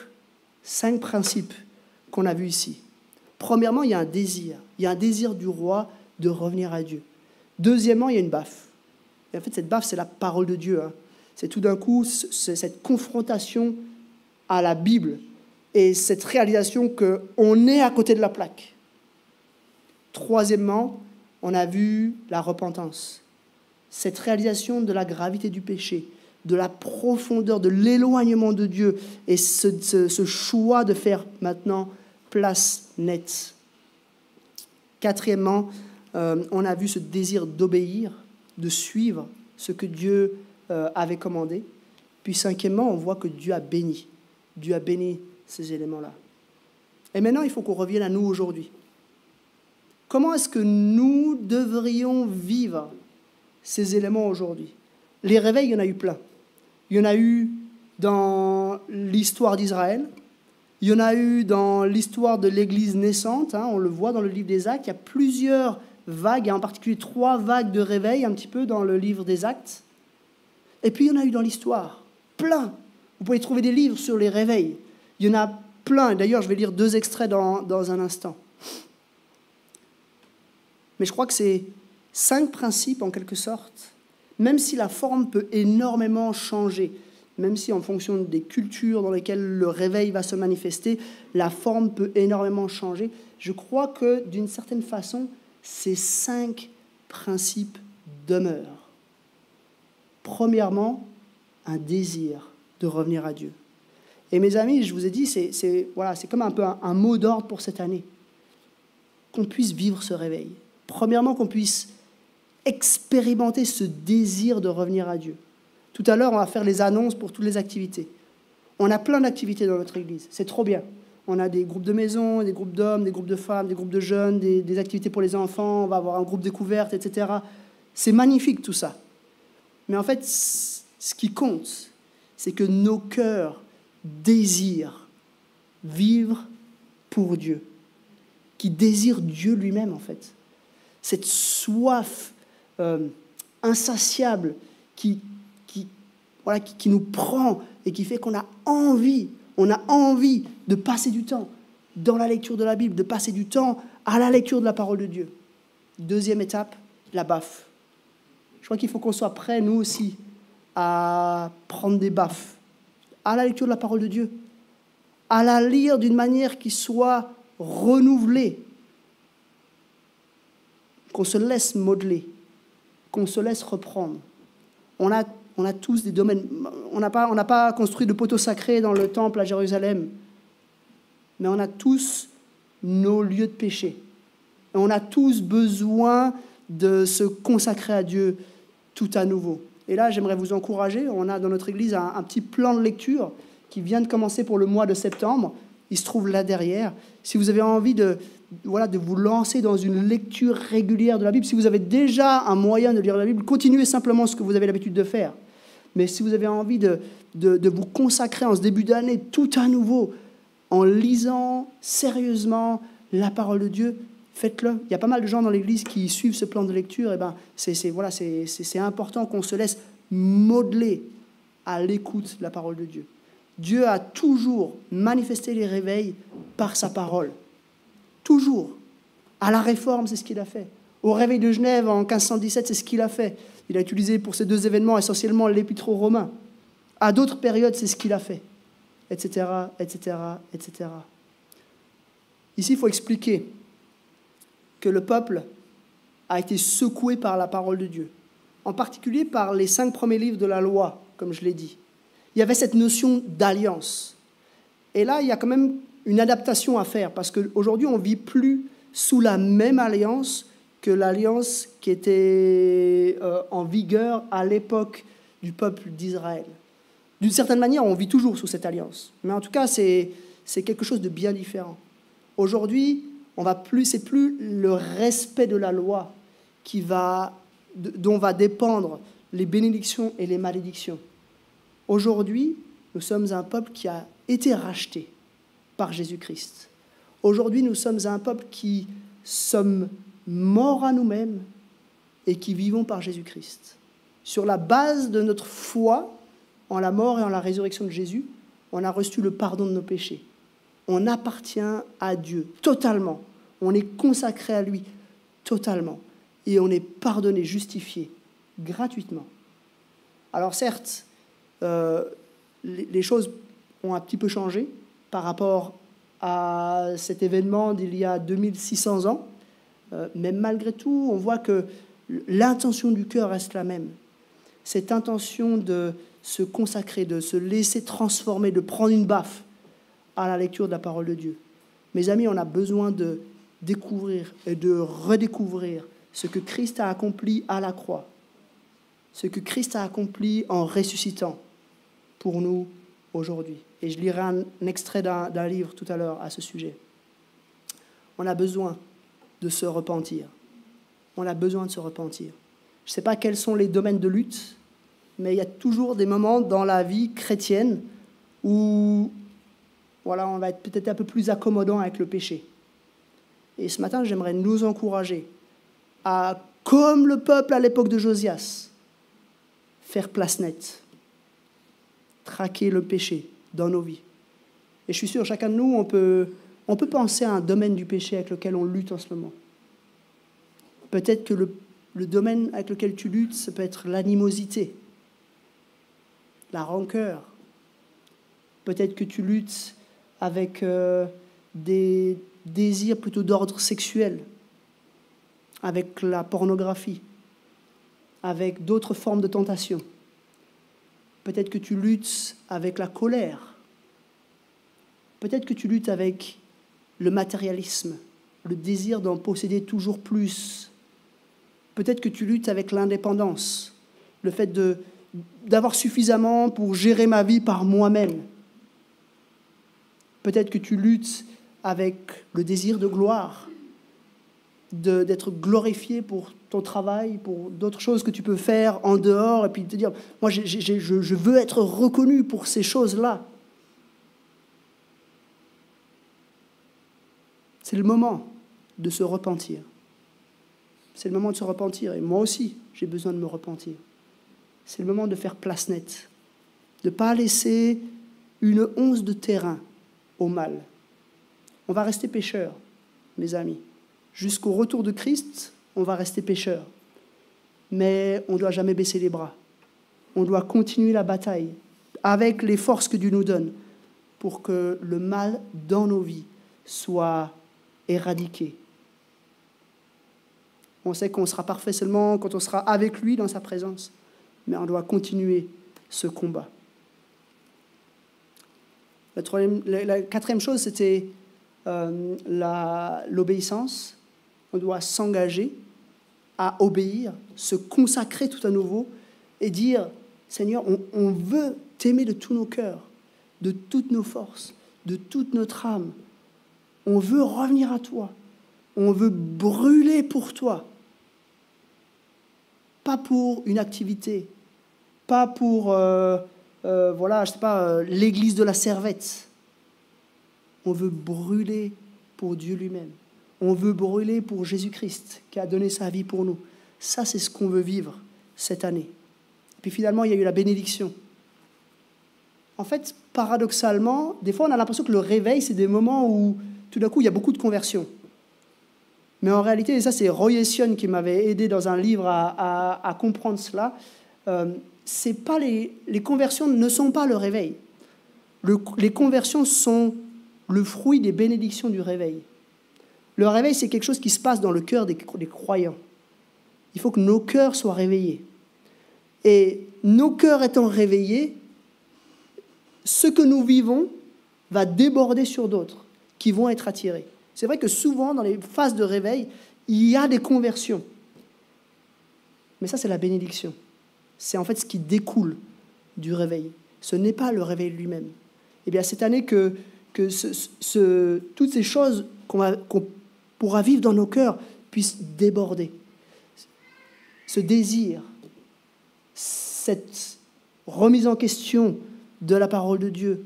5 principes qu'on a vus ici. Premièrement, il y a un désir. Il y a un désir du roi de revenir à Dieu. Deuxièmement, il y a une baffe. Et en fait, cette baffe, c'est la parole de Dieu. C'est tout d'un coup cette confrontation à la Bible et cette réalisation qu'on est à côté de la plaque. Troisièmement, on a vu la repentance. Cette réalisation de la gravité du péché, de la profondeur, de l'éloignement de Dieu et ce choix de faire maintenant place nette. Quatrièmement, on a vu ce désir d'obéir, de suivre ce que Dieu avait commandé. Puis cinquièmement, on voit que Dieu a béni. Dieu a béni ces éléments-là. Et maintenant, il faut qu'on revienne à nous aujourd'hui. Comment est-ce que nous devrions vivre ces éléments aujourd'hui? Les réveils, il y en a eu plein. Il y en a eu dans l'histoire d'Israël. Il y en a eu dans l'histoire de l'Église naissante. On le voit dans le livre des Actes. Il y a plusieurs vagues, en particulier 3 vagues de réveil, un petit peu dans le livre des Actes. Et puis, il y en a eu dans l'histoire. Plein. Vous pouvez trouver des livres sur les réveils. Il y en a plein. D'ailleurs, je vais lire 2 extraits dans un instant. Mais je crois que c'est 5 principes, en quelque sorte, même si la forme peut énormément changer, même si en fonction des cultures dans lesquelles le réveil va se manifester, la forme peut énormément changer, je crois que, d'une certaine façon, ces 5 principes demeurent. Premièrement, un désir de revenir à Dieu. Et mes amis, je vous ai dit, c'est comme un peu un mot d'ordre pour cette année. Qu'on puisse vivre ce réveil. Premièrement, qu'on puisse expérimenter ce désir de revenir à Dieu. Tout à l'heure, on va faire les annonces pour toutes les activités. On a plein d'activités dans notre Église. C'est trop bien. On a des groupes de maison, des groupes d'hommes, des groupes de femmes, des groupes de jeunes, des activités pour les enfants. On va avoir un groupe découverte, etc. C'est magnifique tout ça. Mais en fait, ce qui compte, c'est que nos cœurs désirent vivre pour Dieu, qui désirent Dieu lui-même, en fait. Cette soif insatiable qui nous prend et qui fait qu'on a envie de passer du temps dans la lecture de la Bible, de passer du temps à la lecture de la parole de Dieu. Deuxième étape, la baffe. Je crois qu'il faut qu'on soit prêts, nous aussi, à prendre des baffes à la lecture de la parole de Dieu, à la lire d'une manière qui soit renouvelée, qu'on se laisse modeler, qu'on se laisse reprendre. On a tous des domaines. On n'a pas construit de poteau sacré dans le temple à Jérusalem, mais on a tous nos lieux de péché. Et on a tous besoin de se consacrer à Dieu tout à nouveau. Et là, j'aimerais vous encourager. On a dans notre Église un petit plan de lecture qui vient de commencer pour le mois de septembre. Il se trouve là derrière. Si vous avez envie de vous lancer dans une lecture régulière de la Bible, si vous avez déjà un moyen de lire la Bible, continuez simplement ce que vous avez l'habitude de faire. Mais si vous avez envie de vous consacrer en ce début d'année tout à nouveau, en lisant sérieusement la parole de Dieu, faites-le. Il y a pas mal de gens dans l'Église qui suivent ce plan de lecture. Et c'est important qu'on se laisse modeler à l'écoute de la parole de Dieu. Dieu a toujours manifesté les réveils par sa parole. Toujours. À la Réforme, c'est ce qu'il a fait. Au réveil de Genève en 1517, c'est ce qu'il a fait. Il a utilisé pour ces 2 événements essentiellement l'Épître aux Romains. À d'autres périodes, c'est ce qu'il a fait, etc., etc., etc. Ici, il faut expliquer que le peuple a été secoué par la parole de Dieu, en particulier par les 5 premiers livres de la loi, comme je l'ai dit. Il y avait cette notion d'alliance. Et là, il y a quand même une adaptation à faire, parce qu'aujourd'hui, on ne vit plus sous la même alliance que l'alliance qui était en vigueur à l'époque du peuple d'Israël. D'une certaine manière, on vit toujours sous cette alliance. Mais en tout cas, c'est quelque chose de bien différent. Aujourd'hui, c'est plus le respect de la loi dont va dépendre les bénédictions et les malédictions. Aujourd'hui, nous sommes un peuple qui a été racheté par Jésus-Christ. Aujourd'hui, nous sommes un peuple qui sommes morts à nous-mêmes et qui vivons par Jésus-Christ. Sur la base de notre foi en la mort et en la résurrection de Jésus, on a reçu le pardon de nos péchés. On appartient à Dieu totalement. On est consacré à lui totalement. Et on est pardonné, justifié, gratuitement. Alors certes, les choses ont un petit peu changé par rapport à cet événement d'il y a 2600 ans. Mais malgré tout, on voit que l'intention du cœur reste la même. Cette intention de se consacrer, de se laisser transformer, de prendre une baffe à la lecture de la parole de Dieu. Mes amis, on a besoin de découvrir et de redécouvrir ce que Christ a accompli à la croix, ce que Christ a accompli en ressuscitant pour nous aujourd'hui. Et je lirai un extrait d'un livre tout à l'heure à ce sujet. On a besoin de se repentir. On a besoin de se repentir. Je ne sais pas quels sont les domaines de lutte, mais il y a toujours des moments dans la vie chrétienne où voilà, on va être peut-être un peu plus accommodant avec le péché. Et ce matin, j'aimerais nous encourager à, comme le peuple à l'époque de Josias, faire place nette, traquer le péché dans nos vies. Et je suis sûr, chacun de nous, on peut penser à un domaine du péché avec lequel on lutte en ce moment. Peut-être que le domaine avec lequel tu luttes, ça peut être l'animosité, la rancœur. Peut-être que tu luttes avec des désirs plutôt d'ordre sexuel, avec la pornographie, avec d'autres formes de tentation. Peut-être que tu luttes avec la colère. Peut-être que tu luttes avec le matérialisme, le désir d'en posséder toujours plus. Peut-être que tu luttes avec l'indépendance, le fait d'avoir suffisamment pour gérer ma vie par moi-même. Peut-être que tu luttes avec le désir de gloire, d'être glorifié pour ton travail, pour d'autres choses que tu peux faire en dehors, et puis te dire, moi je veux être reconnu pour ces choses-là. C'est le moment de se repentir. C'est le moment de se repentir, et moi aussi, j'ai besoin de me repentir. C'est le moment de faire place nette, de ne pas laisser une once de terrain au mal. On va rester pécheurs, mes amis. Jusqu'au retour de Christ, on va rester pécheurs. Mais on ne doit jamais baisser les bras. On doit continuer la bataille avec les forces que Dieu nous donne pour que le mal dans nos vies soit éradiqué. On sait qu'on sera parfait seulement quand on sera avec lui dans sa présence. Mais on doit continuer ce combat. La quatrième chose, c'était l'obéissance. On doit s'engager à obéir, se consacrer tout à nouveau et dire, Seigneur, on veut t'aimer de tous nos cœurs, de toutes nos forces, de toute notre âme. On veut revenir à toi. On veut brûler pour toi. Pas pour une activité, pas pour, l'église de la Servette. On veut brûler pour Dieu lui-même. On veut brûler pour Jésus-Christ qui a donné sa vie pour nous. Ça, c'est ce qu'on veut vivre cette année. Puis finalement, il y a eu la bénédiction. En fait, paradoxalement, des fois, on a l'impression que le réveil, c'est des moments où, tout d'un coup, il y a beaucoup de conversions. Mais en réalité, et ça, c'est Roy Hession qui m'avait aidé dans un livre à comprendre cela, c'est pas les conversions ne sont pas le réveil. Les conversions sont le fruit des bénédictions du réveil. Le réveil, c'est quelque chose qui se passe dans le cœur des croyants. Il faut que nos cœurs soient réveillés. Et nos cœurs étant réveillés, ce que nous vivons va déborder sur d'autres qui vont être attirés. C'est vrai que souvent, dans les phases de réveil, il y a des conversions. Mais ça, c'est la bénédiction. C'est en fait ce qui découle du réveil. Ce n'est pas le réveil lui-même. Eh bien, cette année, que toutes ces choses qu'on pourra vivre dans nos cœurs puissent déborder. Ce désir, cette remise en question de la parole de Dieu,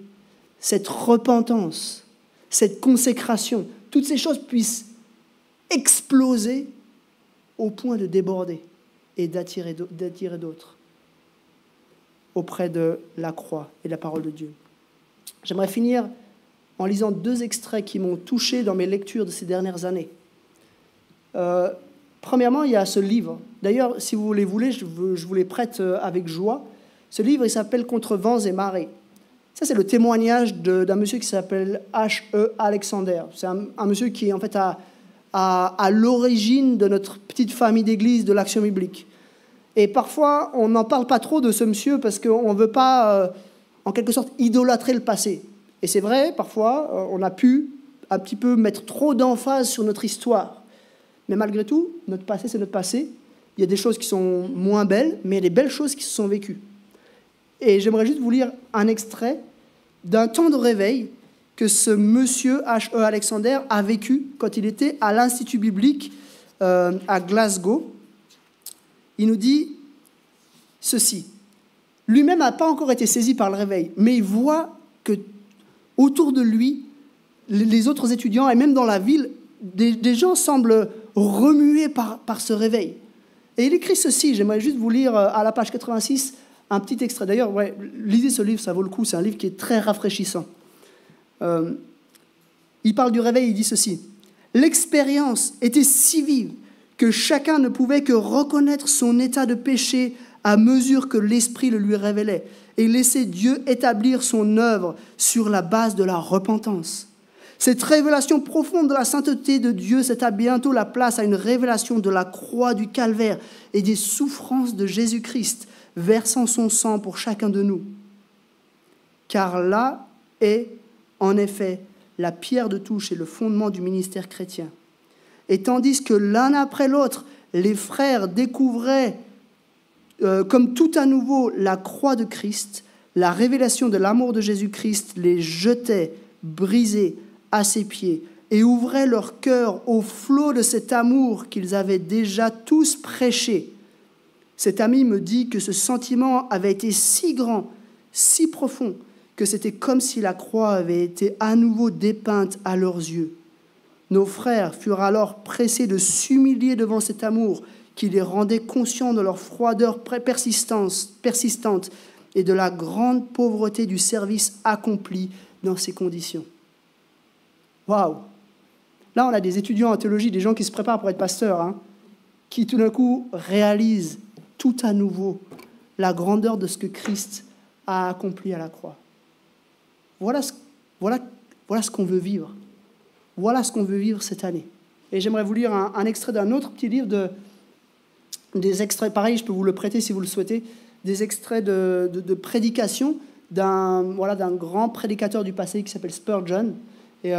cette repentance, cette consécration, toutes ces choses puissent exploser au point de déborder et d'attirer d'autres auprès de la croix et de la parole de Dieu. J'aimerais finir en lisant 2 extraits qui m'ont touché dans mes lectures de ces dernières années. Premièrement, il y a ce livre. D'ailleurs, si vous les voulez, je vous les prête avec joie. Ce livre, il s'appelle « Contre vents et marées ». Ça, c'est le témoignage d'un monsieur qui s'appelle H.E. Alexander. C'est un monsieur qui est en fait à l'origine de notre petite famille d'église de l'Action biblique. Et parfois, on n'en parle pas trop de ce monsieur parce qu'on ne veut pas, en quelque sorte, idolâtrer le passé. Et c'est vrai, parfois, on a pu un petit peu mettre trop d'emphase sur notre histoire. Mais malgré tout, notre passé, c'est notre passé. Il y a des choses qui sont moins belles, mais il y a des belles choses qui se sont vécues. Et j'aimerais juste vous lire un extrait d'un temps de réveil que ce monsieur H.E. Alexander a vécu quand il était à l'Institut biblique à Glasgow. Il nous dit ceci. Lui-même n'a pas encore été saisi par le réveil, mais il voit que autour de lui, les autres étudiants, et même dans la ville, des gens semblent remués par ce réveil. Et il écrit ceci, j'aimerais juste vous lire à la page 86 un petit extrait. D'ailleurs, lisez ce livre, ça vaut le coup, c'est un livre qui est très rafraîchissant. Il parle du réveil, il dit ceci. « L'expérience était si vive que chacun ne pouvait que reconnaître son état de péché à mesure que l'Esprit le lui révélait et laisser Dieu établir son œuvre sur la base de la repentance. Cette révélation profonde de la sainteté de Dieu céda bientôt la place à une révélation de la croix du calvaire et des souffrances de Jésus-Christ, versant son sang pour chacun de nous. Car là est, en effet, la pierre de touche et le fondement du ministère chrétien. Et tandis que l'un après l'autre, les frères découvraient comme tout à nouveau la croix de Christ, la révélation de l'amour de Jésus-Christ les jetait, brisés, à ses pieds, et ouvrait leur cœur au flot de cet amour qu'ils avaient déjà tous prêché. Cet ami me dit que ce sentiment avait été si grand, si profond, que c'était comme si la croix avait été à nouveau dépeinte à leurs yeux. Nos frères furent alors pressés de s'humilier devant cet amour qui les rendait conscients de leur froideur persistante et de la grande pauvreté du service accompli dans ces conditions. » Waouh! Là, on a des étudiants en théologie, des gens qui se préparent pour être pasteurs, qui tout d'un coup réalisent tout à nouveau la grandeur de ce que Christ a accompli à la croix. Voilà ce qu'on veut vivre. Voilà ce qu'on veut vivre cette année. Et j'aimerais vous lire un extrait d'un autre petit livre, des extraits, pareil, je peux vous le prêter si vous le souhaitez, des extraits de prédication d'un grand prédicateur du passé qui s'appelle Spurgeon. Et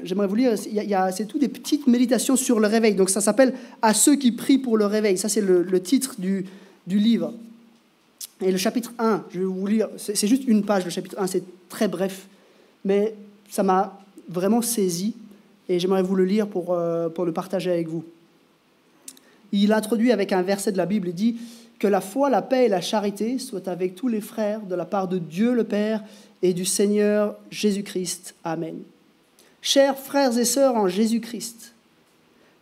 j'aimerais vous lire, c'est tout des petites méditations sur le réveil. Donc ça s'appelle « À ceux qui prient pour le réveil ». Ça, c'est le titre du livre. Et le chapitre 1, je vais vous lire, c'est juste une page, le chapitre 1, c'est très bref, mais ça m'a vraiment saisi et j'aimerais vous le lire pour le partager avec vous. Il introduit avec un verset de la Bible, il dit « Que la foi, la paix et la charité soient avec tous les frères de la part de Dieu le Père et du Seigneur Jésus-Christ. Amen. » Chers frères et sœurs en Jésus-Christ,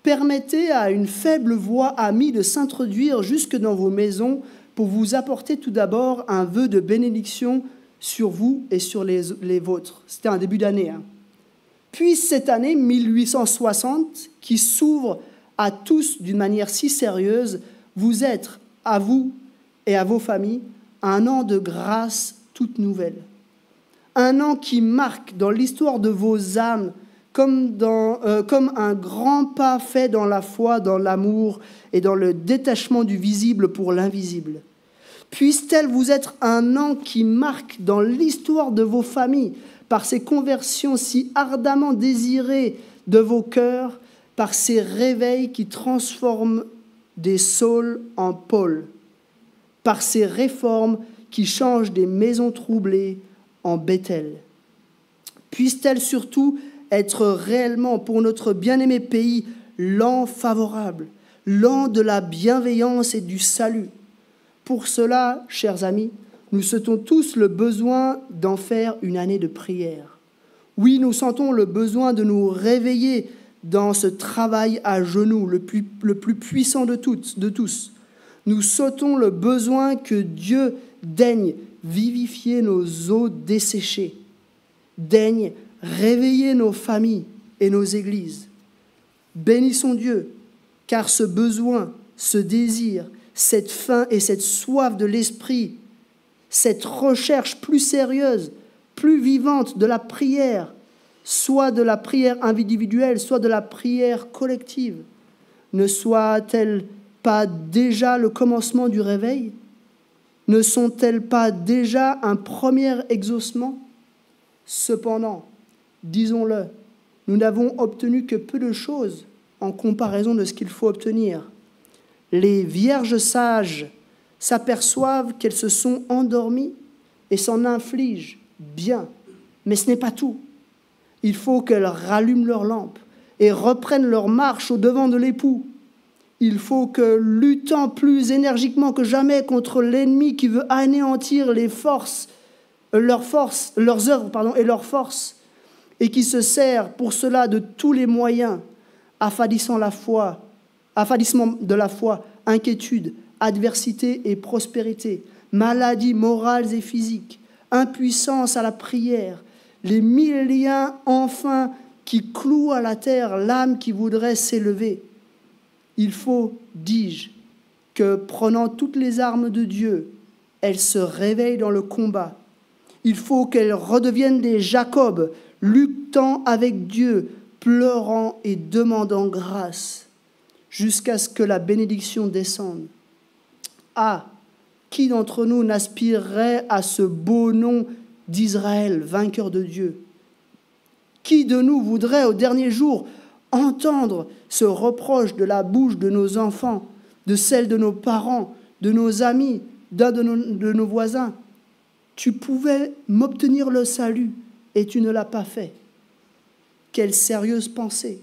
permettez à une faible voix amie de s'introduire jusque dans vos maisons pour vous apporter tout d'abord un vœu de bénédiction sur vous et sur les vôtres. C'était un début d'année. Puisse cette année 1860, qui s'ouvre à tous d'une manière si sérieuse, vous être, à vous et à vos familles, un an de grâce toute nouvelle. Un an qui marque dans l'histoire de vos âmes comme un grand pas fait dans la foi, dans l'amour et dans le détachement du visible pour l'invisible. Puisse-t-elle vous être un an qui marque dans l'histoire de vos familles par ces conversions si ardemment désirées de vos cœurs, par ces réveils qui transforment des Sauls en Paul, par ces réformes qui changent des maisons troublées en Bethel. Puisse-t-elle surtout être réellement pour notre bien-aimé pays l'an favorable, l'an de la bienveillance et du salut. Pour cela, chers amis, nous sentons tous le besoin d'en faire une année de prière. Oui, nous sentons le besoin de nous réveiller dans ce travail à genoux, le plus puissant de tous. Nous sentons le besoin que Dieu daigne vivifier nos eaux desséchées, daigne réveiller nos familles et nos églises. Bénissons Dieu, car ce besoin, ce désir, cette faim et cette soif de l'esprit, cette recherche plus sérieuse, plus vivante de la prière, soit de la prière individuelle, soit de la prière collective, ne soit-elle pas déjà le commencement du réveil ? Ne sont-elles pas déjà un premier exaucement ? Cependant, disons-le, nous n'avons obtenu que peu de choses en comparaison de ce qu'il faut obtenir. Les vierges sages s'aperçoivent qu'elles se sont endormies et s'en infligent bien. Mais ce n'est pas tout. Il faut qu'elles rallument leurs lampes et reprennent leur marche au-devant de l'époux. Il faut que, luttant plus énergiquement que jamais contre l'ennemi qui veut anéantir leurs œuvres et leurs forces, et qui se sert pour cela de tous les moyens, affadissement de la foi, inquiétude, adversité et prospérité, maladies morales et physiques, impuissance à la prière, les 1000 liens enfin qui clouent à la terre l'âme qui voudrait s'élever. Il faut, dis-je, que prenant toutes les armes de Dieu, elles se réveillent dans le combat. Il faut qu'elles redeviennent des Jacob, luttant avec Dieu, pleurant et demandant grâce, jusqu'à ce que la bénédiction descende. Ah, qui d'entre nous n'aspirerait à ce beau nom d'Israël, vainqueur de Dieu? Qui de nous voudrait au dernier jour entendre ce reproche de la bouche de nos enfants, de celle de nos parents, de nos amis, d'un de nos voisins? Tu pouvais m'obtenir le salut et tu ne l'as pas fait. Quelle sérieuse pensée!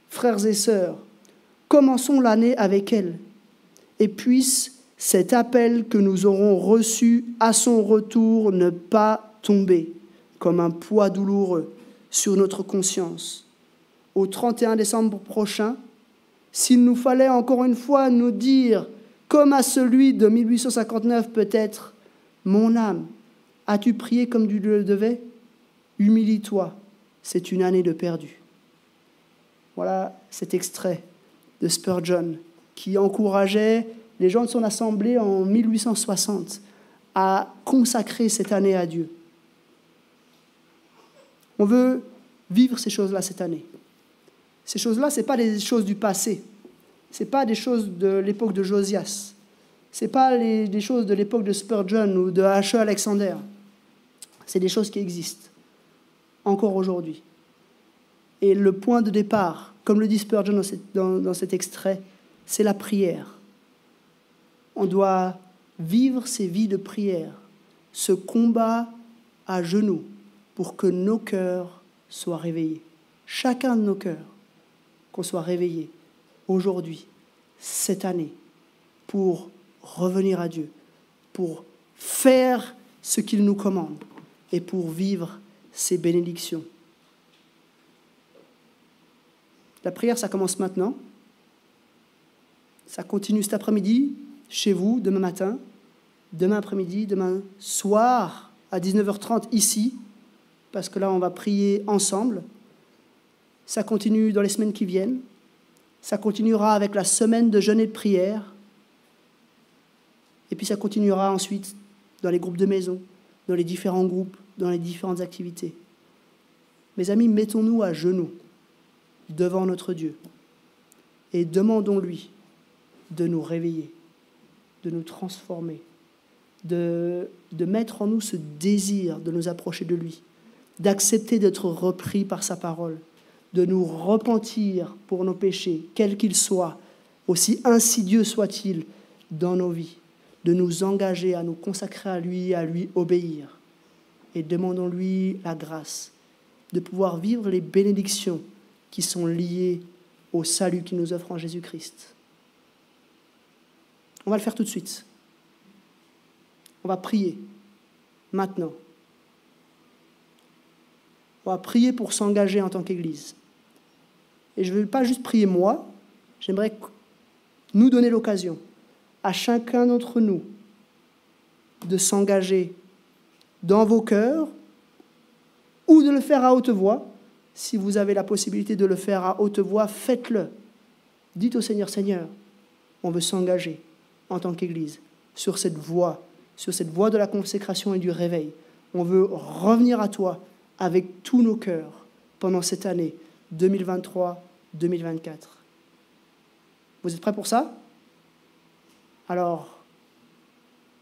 Frères et sœurs, commençons l'année avec elle, et puisse cet appel que nous aurons reçu à son retour ne pas tomber comme un poids douloureux sur notre conscience. Au 31 décembre prochain, s'il nous fallait encore une fois nous dire, comme à celui de 1859 peut-être, « Mon âme, as-tu prié comme tu le devais? Humilie-toi, c'est une année de perdu. » Voilà cet extrait de Spurgeon qui encourageait les gens de son assemblée en 1860 à consacrer cette année à Dieu. On veut vivre ces choses-là cette année. Ces choses-là, ce n'est pas des choses du passé. Ce n'est pas des choses de l'époque de Josias. Ce n'est pas des choses de l'époque de Spurgeon ou de H.E. Alexander. C'est des choses qui existent encore aujourd'hui. Et le point de départ, comme le dit Spurgeon dans cet extrait, c'est la prière. On doit vivre ces vies de prière, ce combat à genoux pour que nos cœurs soient réveillés. Chacun de nos cœurs, qu'on soit réveillés aujourd'hui, cette année, pour revenir à Dieu, pour faire ce qu'il nous commande et pour vivre ses bénédictions. La prière, ça commence maintenant. Ça continue cet après-midi, chez vous, demain matin, demain après-midi, demain soir, à 19h30, ici, parce que là, on va prier ensemble. Ça continue dans les semaines qui viennent. Ça continuera avec la semaine de jeûne et de prière. Et puis ça continuera ensuite dans les groupes de maison, dans les différents groupes, dans les différentes activités. Mes amis, mettons-nous à genoux devant notre Dieu et demandons-lui de nous réveiller, de nous transformer, de mettre en nous ce désir de nous approcher de lui, d'accepter d'être repris par sa parole, de nous repentir pour nos péchés, quels qu'ils soient, aussi insidieux soient-ils dans nos vies, de nous engager à nous consacrer à lui obéir. Et demandons-lui la grâce de pouvoir vivre les bénédictions qui sont liées au salut qu'il nous offre en Jésus-Christ. On va le faire tout de suite. On va prier maintenant. On va prier pour s'engager en tant qu'Église. Et je ne veux pas juste prier moi, j'aimerais nous donner l'occasion, à chacun d'entre nous, de s'engager dans vos cœurs ou de le faire à haute voix. Si vous avez la possibilité de le faire à haute voix, faites-le. Dites au Seigneur, Seigneur, on veut s'engager en tant qu'Église sur cette voie de la consécration et du réveil. On veut revenir à toi avec tous nos cœurs pendant cette année 2023-2024. Vous êtes prêts pour ça? Alors,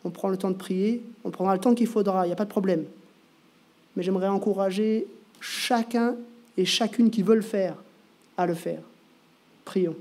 on prend le temps de prier, on prendra le temps qu'il faudra, il n'y a pas de problème. Mais j'aimerais encourager chacun et chacune qui veut le faire, à le faire. Prions.